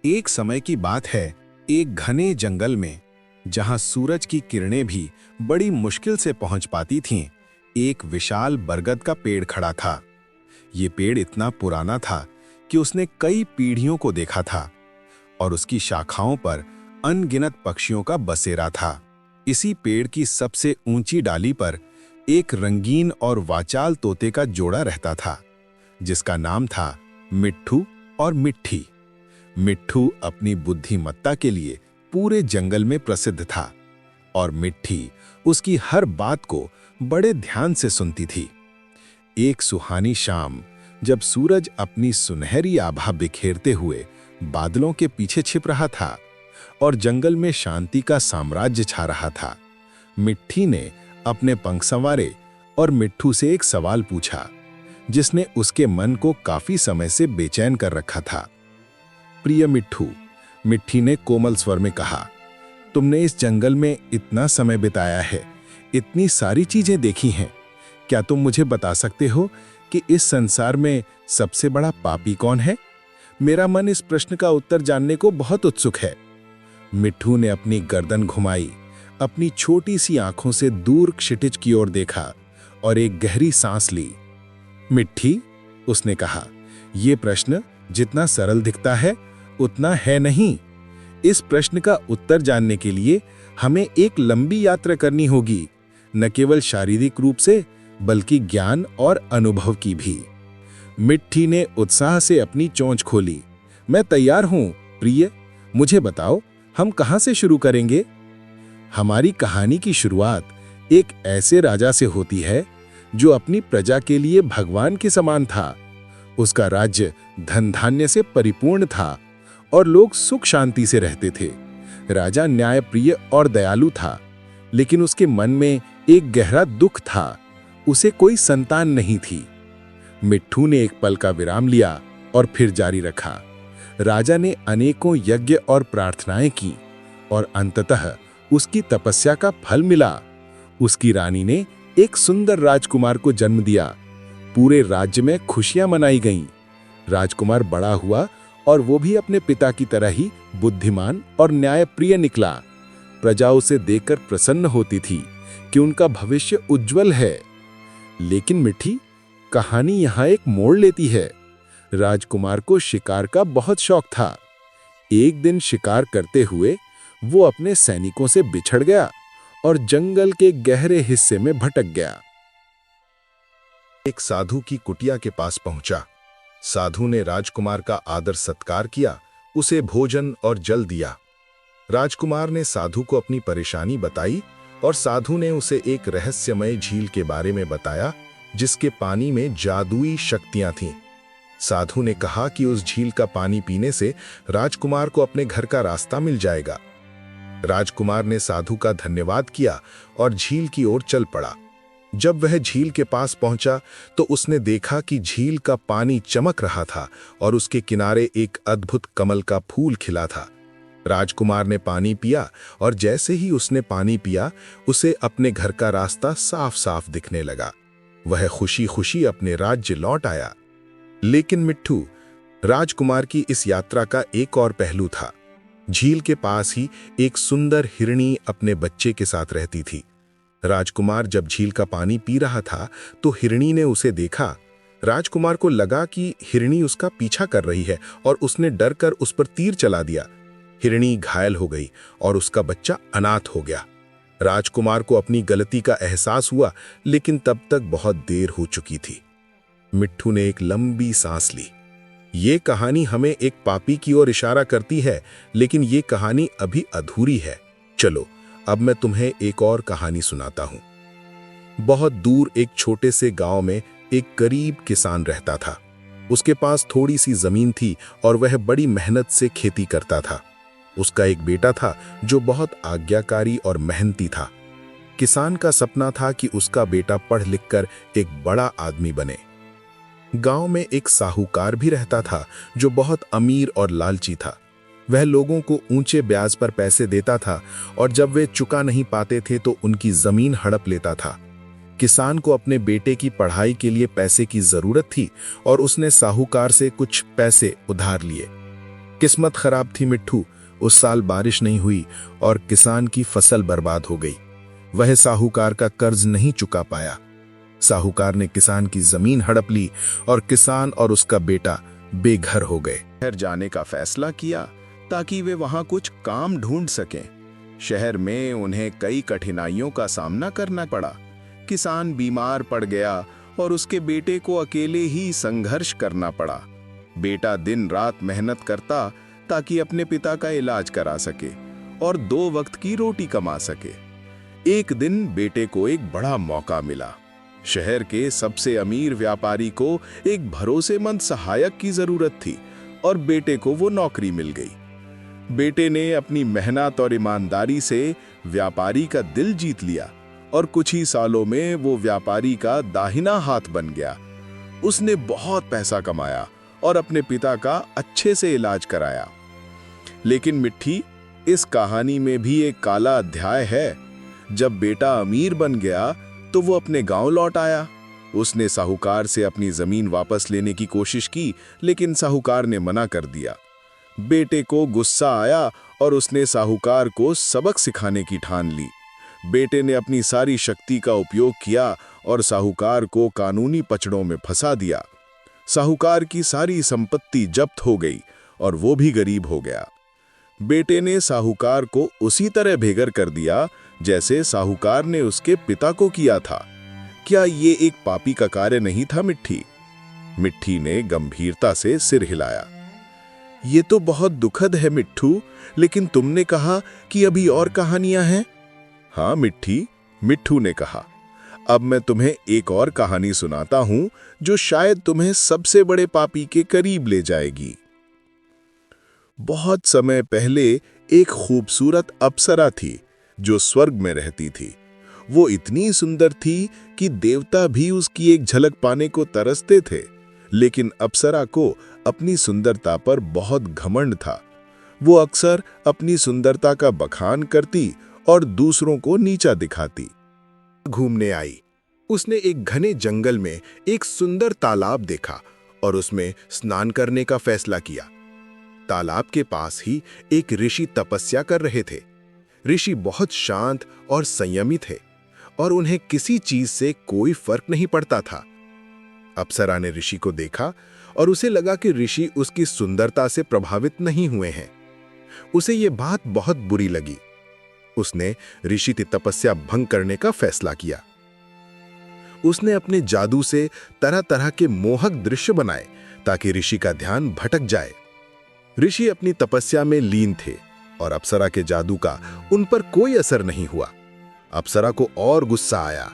एक समय की बात है, एक घने जंगल में, जहां सूरज की किरणें भी बड़ी मुश्किल से पहुंच पाती थीं, एक विशाल बरगद का पेड़ खड़ा था। ये पेड़ इतना पुराना था कि उसने कई पीढ़ियों को देखा था और उसकी शाखाओं पर अनगिनत पक्षियों का बसेरा था। इसी पेड़ की सबसे ऊंची डाली पर एक रंगीन और वाचाल तोते का जोड़ा रहता था, जिसका नाम था मिट्ठू और मिट्ठी। मिट्ठू अपनी बुद्धिमत्ता के लिए पूरे जंगल में प्रसिद्ध था और मिट्ठी उसकी हर बात को बड़े ध्यान से सुनती थी। एक सुहानी शाम, जब सूरज अपनी सुनहरी आभा बिखेरते हुए बादलों के पीछे छिप रहा था और जंगल में शांति का साम्राज्य छा रहा था, मिट्ठी ने अपने पंख संवारे और मिट्ठू से एक सवाल पूछा, जिसने उसके मन को काफी समय से बेचैन कर रखा था। प्रिय मिट्ठू, मिट्ठी ने कोमल स्वर में कहा, तुमने इस जंगल में इतना समय बिताया है, इतनी सारी चीजें देखी हैं। क्या तुम मुझे बता सकते हो कि इस संसार में सबसे बड़ा पापी कौन है? मेरा मन इस प्रश्न का उत्तर जानने को बहुत उत्सुक है। मिट्ठू ने अपनी गर्दन घुमाई, अपनी छोटी सी आंखों से दूर क्षितिज की ओर देखा और एक गहरी सांस ली। मिट्ठी, उसने कहा, यह प्रश्न जितना सरल दिखता है उतना है नहीं। इस प्रश्न का उत्तर जानने के लिए हमें एक लंबी यात्रा करनी होगी, न केवल शारीरिक रूप से बल्कि ज्ञान और अनुभव की भी। मिट्ठी ने उत्साह से अपनी चोंच खोली। मैं तैयार हूं प्रिय, मुझे बताओ, हम कहां से शुरू करेंगे? हमारी कहानी की शुरुआत एक ऐसे राजा से होती है जो अपनी प्रजा के लिए भगवान के समान था। उसका राज्य धन धान्य से परिपूर्ण था और लोग सुख शांति से रहते थे। राजा न्यायप्रिय और दयालु था, लेकिन उसके मन में एक गहरा दुख था, उसे कोई संतान नहीं थी। मिट्ठू ने एक पल का विराम लिया और फिर जारी रखा। राजा ने अनेकों यज्ञ और प्रार्थनाएं की और अंततः उसकी तपस्या का फल मिला। उसकी रानी ने एक सुंदर राजकुमार को जन्म दिया। पूरे राज्य में खुशियां मनाई गईं। राजकुमार बड़ा हुआ और वो भी अपने पिता की तरह ही बुद्धिमान और न्यायप्रिय निकला। प्रजा उसे देखकर प्रसन्न होती थी कि उनका भविष्य उज्जवल है। लेकिन मिट्ठी, कहानी यहाँ एक मोड़ लेती है। राजकुमार को शिकार का बहुत शौक था। एक दिन शिकार करते हुए वो अपने सैनिकों से बिछड़ गया और जंगल के गहरे हिस्से में भटक गया। एक साधु की कुटिया के पास पहुंचा। साधु ने राजकुमार का आदर सत्कार किया, उसे भोजन और जल दिया। राजकुमार ने साधु को अपनी परेशानी बताई और साधु ने उसे एक रहस्यमय झील के बारे में बताया, जिसके पानी में जादुई शक्तियां थीं। साधु ने कहा कि उस झील का पानी पीने से राजकुमार को अपने घर का रास्ता मिल जाएगा। राजकुमार ने साधु का धन्यवाद किया और झील की ओर चल पड़ा। जब वह झील के पास पहुंचा तो उसने देखा कि झील का पानी चमक रहा था और उसके किनारे एक अद्भुत कमल का फूल खिला था। राजकुमार ने पानी पिया और जैसे ही उसने पानी पिया, उसे अपने घर का रास्ता साफ साफ दिखने लगा। वह खुशी खुशी अपने राज्य लौट आया। लेकिन मिट्ठू, राजकुमार की इस यात्रा का एक और पहलू था। झील के पास ही एक सुंदर हिरणी अपने बच्चे के साथ रहती थी। राजकुमार जब झील का पानी पी रहा था तो हिरणी ने उसे देखा। राजकुमार को लगा कि हिरणी उसका पीछा कर रही है और उसने डर कर उस पर तीर चला दिया। हिरणी घायल हो गई और उसका बच्चा अनाथ हो गया। राजकुमार को अपनी गलती का एहसास हुआ, लेकिन तब तक बहुत देर हो चुकी थी। मिट्ठू ने एक लंबी सांस ली। ये कहानी हमें एक पापी की ओर इशारा करती है, लेकिन ये कहानी अभी अधूरी है। चलो, अब मैं तुम्हें एक और कहानी सुनाता हूं। बहुत दूर एक छोटे से गांव में एक गरीब किसान रहता था। उसके पास थोड़ी सी जमीन थी और वह बड़ी मेहनत से खेती करता था। उसका एक बेटा था जो बहुत आज्ञाकारी और मेहनती था। किसान का सपना था कि उसका बेटा पढ़ लिख कर एक बड़ा आदमी बने। गांव में एक साहूकार भी रहता था जो बहुत अमीर और लालची था। वह लोगों को ऊंचे ब्याज पर पैसे देता था और जब वे चुका नहीं पाते थे तो उनकी जमीन हड़प लेता था। किसान को अपने बेटे की पढ़ाई के लिए पैसे की जरूरत थी और उसने साहूकार से कुछ पैसे उधार लिए। किस्मत खराब थी मिट्ठू। उस साल बारिश नहीं हुई और किसान की फसल बर्बाद हो गई। वह साहूकार का कर्ज नहीं चुका पाया। साहूकार ने किसान की जमीन हड़प ली और किसान और उसका बेटा बेघर हो गए। शहर जाने का फैसला किया ताकि वे वहां कुछ काम ढूंढ सकें। शहर में उन्हें कई कठिनाइयों का सामना करना पड़ा। किसान बीमार पड़ गया और उसके बेटे को अकेले ही संघर्ष करना पड़ा। बेटा दिन रात मेहनत करता ताकि अपने पिता का इलाज करा सके और 2 वक्त की रोटी कमा सके। एक दिन बेटे को एक बड़ा मौका मिला। शहर के सबसे अमीर व्यापारी को एक भरोसेमंद सहायक की जरूरत थी और बेटे को वो नौकरी मिल गई। बेटे ने अपनी मेहनत और ईमानदारी से व्यापारी का दिल जीत लिया और कुछ ही सालों में वो व्यापारी का दाहिना हाथ बन गया। उसने बहुत पैसा कमाया और अपने पिता का अच्छे से इलाज कराया। लेकिन मिट्ठी, इस कहानी में भी एक काला अध्याय है। जब बेटा अमीर बन गया तो वो अपने गांव लौट आया। उसने साहूकार से अपनी जमीन वापस लेने की कोशिश की, लेकिन साहूकार ने मना कर दिया। बेटे को गुस्सा आया और उसने साहूकार को सबक सिखाने की ठान ली। बेटे ने अपनी सारी शक्ति का उपयोग किया और साहूकार को कानूनी पचड़ों में फंसा दिया। साहूकार की सारी संपत्ति जब्त हो गई और वो भी गरीब हो गया। बेटे ने साहूकार को उसी तरह बेघर कर दिया जैसे साहूकार ने उसके पिता को किया था। क्या ये एक पापी का कार्य नहीं था मिट्ठी? मिट्ठी ने गंभीरता से सिर हिलाया। ये तो बहुत दुखद है मिट्ठू, लेकिन तुमने कहा कि अभी और कहानियां हैं। हाँ मिट्ठी, मिट्ठू ने कहा। अब मैं तुम्हें एक और कहानी सुनाता हूं जो शायद तुम्हें सबसे बड़े पापी के करीब ले जाएगी। बहुत समय पहले एक खूबसूरत अप्सरा थी जो स्वर्ग में रहती थी। वो इतनी सुंदर थी कि देवता भी उसकी एक झलक पाने को तरसते थे। लेकिन अप्सरा को अपनी सुंदरता पर बहुत घमंड था। वो अक्सर अपनी सुंदरता का बखान करती और दूसरों को नीचा दिखाती। घूमने आई। उसने एक घने जंगल में एक सुंदर तालाब देखा और उसमें स्नान करने का फैसला किया। तालाब के पास ही एक ऋषि तपस्या कर रहे थे। ऋषि बहुत शांत और संयमी थे और उन्हें किसी चीज से कोई फर्क नहीं पड़ता था। अप्सरा ने ऋषि को देखा और उसे लगा कि ऋषि उसकी सुंदरता से प्रभावित नहीं हुए हैं। उसे यह बात बहुत बुरी लगी। उसने ऋषि की तपस्या भंग करने का फैसला किया। उसने अपने जादू से तरह तरह के मोहक दृश्य बनाए ताकि ऋषि का ध्यान भटक जाए। ऋषि अपनी तपस्या में लीन थे और अप्सरा के जादू का उन पर कोई असर नहीं हुआ। अप्सरा को और गुस्सा आया।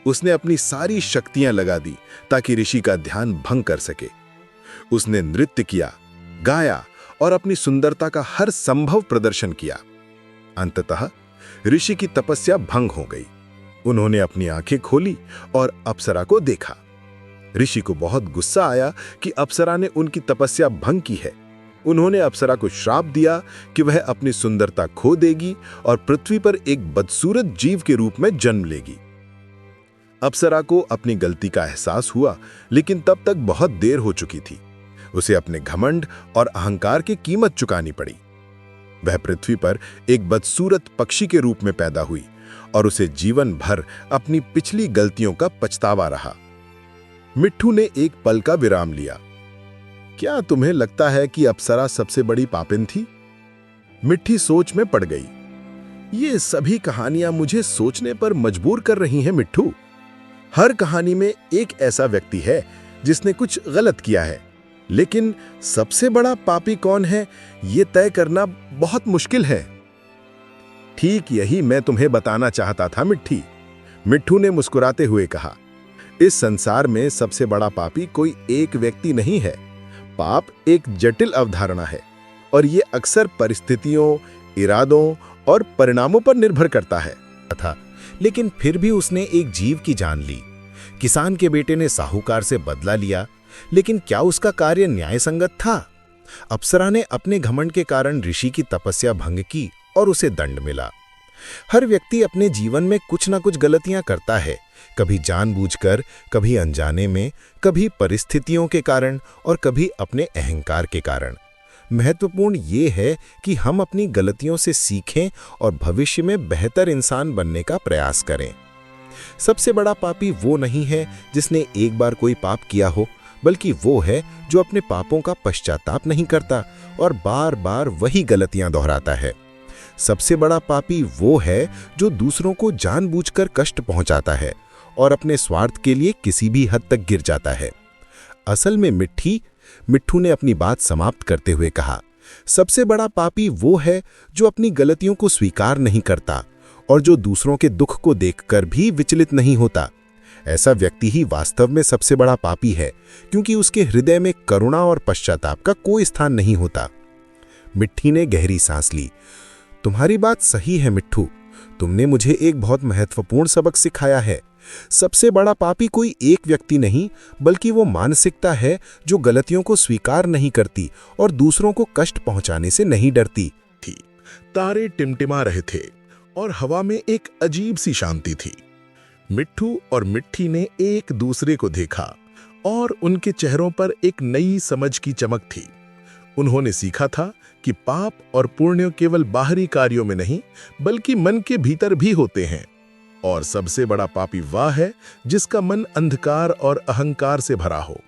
उसने अपनी सारी शक्तियां लगा दी ताकि ऋषि का ध्यान भंग कर सके। उसने नृत्य किया, गाया और अपनी सुंदरता का हर संभव प्रदर्शन किया। अंततः ऋषि की तपस्या भंग हो गई। उन्होंने अपनी आंखें खोली और अप्सरा को देखा। ऋषि को बहुत गुस्सा आया कि अप्सरा ने उनकी तपस्या भंग की है। उन्होंने अप्सरा को श्राप दिया कि वह अपनी सुंदरता खो देगी और पृथ्वी पर एक बदसूरत जीव के रूप में जन्म लेगी। अप्सरा को अपनी गलती का एहसास हुआ, लेकिन तब तक बहुत देर हो चुकी थी। उसे अपने घमंड और अहंकार की कीमत चुकानी पड़ी। वह पृथ्वी पर एक बदसूरत पक्षी के रूप में पैदा हुई और उसे जीवन भर अपनी पिछली गलतियों का पछतावा रहा। मिट्ठू ने एक पल का विराम लिया। क्या तुम्हें लगता है कि अप्सरा सबसे बड़ी पापिन थी? मिट्ठी सोच में पड़ गई। ये सभी कहानियां मुझे सोचने पर मजबूर कर रही हैं मिट्ठू। हर कहानी में एक ऐसा व्यक्ति है जिसने कुछ गलत किया है, लेकिन सबसे बड़ा पापी कौन है ये तय करना बहुत मुश्किल है। ठीक यही मैं तुम्हें बताना चाहता था मिट्ठी, मिट्ठू ने मुस्कुराते हुए कहा। इस संसार में सबसे बड़ा पापी कोई एक व्यक्ति नहीं है। पाप एक जटिल अवधारणा है और ये अक्सर परिस्थितियों, इरादों और परिणामों पर निर्भर करता है। लेकिन फिर भी उसने एक जीव की जान ली। किसान के बेटे ने साहूकार से बदला लिया, लेकिन क्या उसका कार्य न्यायसंगत था? अप्सरा ने अपने घमंड के कारण ऋषि की तपस्या भंग की और उसे दंड मिला। हर व्यक्ति अपने जीवन में कुछ ना कुछ गलतियां करता है, कभी जानबूझकर, कभी अनजाने में, कभी परिस्थितियों के कारण और कभी अपने अहंकार के कारण। महत्वपूर्ण ये है कि हम अपनी गलतियों से सीखें और भविष्य में बेहतर इंसान बनने का प्रयास करें। सबसे बड़ा पापी वो नहीं है जिसने एक बार कोई पाप किया हो, बल्कि वो है जो अपने पापों का पश्चाताप नहीं करता और बार बार वही गलतियां दोहराता है। सबसे बड़ा पापी वो है जो दूसरों को जानबूझकर कष्ट पहुंचाता है और अपने स्वार्थ के लिए किसी भी हद तक गिर जाता है। असल में मिट्ठू ने अपनी बात समाप्त करते हुए कहा, सबसे बड़ा पापी वो है जो अपनी गलतियों को स्वीकार नहीं करता और जो दूसरों के दुख को देखकर भी विचलित नहीं होता। ऐसा व्यक्ति ही वास्तव में सबसे बड़ा पापी है, क्योंकि उसके हृदय में करुणा और पश्चाताप का कोई स्थान नहीं होता। मिट्ठी ने गहरी सांस ली। तुम्हारी बात सही है मिट्ठू, तुमने मुझे एक बहुत महत्वपूर्ण सबक सिखाया है। सबसे बड़ा पापी कोई एक व्यक्ति नहीं, बल्कि वो मानसिकता है जो गलतियों को स्वीकार नहीं करती और दूसरों को कष्ट पहुंचाने से नहीं डरती। तारे टिमटिमा रहे थे और हवा में एक अजीब सी शांति थी। मिट्ठू और मिट्ठी ने एक दूसरे को देखा और उनके चेहरों पर एक नई समझ की चमक थी। उन्होंने सीखा था कि पाप और पुण्य केवल बाहरी कार्यों में नहीं, बल्कि मन के भीतर भी होते हैं, और सबसे बड़ा पापी वह है जिसका मन अंधकार और अहंकार से भरा हो।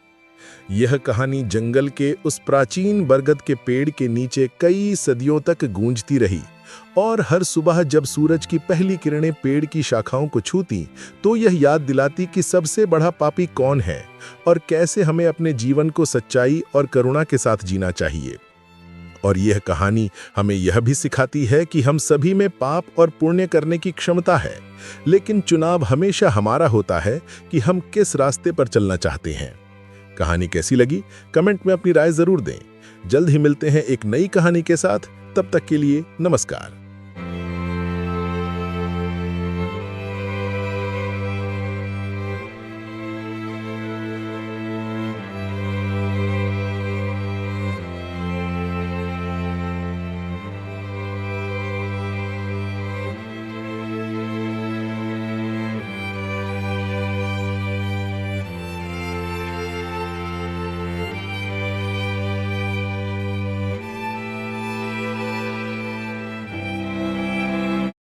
यह कहानी जंगल के उस प्राचीन बरगद के पेड़ के नीचे कई सदियों तक गूंजती रही, और हर सुबह जब सूरज की पहली किरणें पेड़ की शाखाओं को छूती तो यह याद दिलाती कि सबसे बड़ा पापी कौन है और कैसे हमें अपने जीवन को सच्चाई और करुणा के साथ जीना चाहिए। और यह कहानी हमें यह भी सिखाती है कि हम सभी में पाप और पुण्य करने की क्षमता है, लेकिन चुनाव हमेशा हमारा होता है कि हम किस रास्ते पर चलना चाहते हैं। कहानी कैसी लगी कमेंट में अपनी राय जरूर दें। जल्द ही मिलते हैं एक नई कहानी के साथ, तब तक के लिए नमस्कार।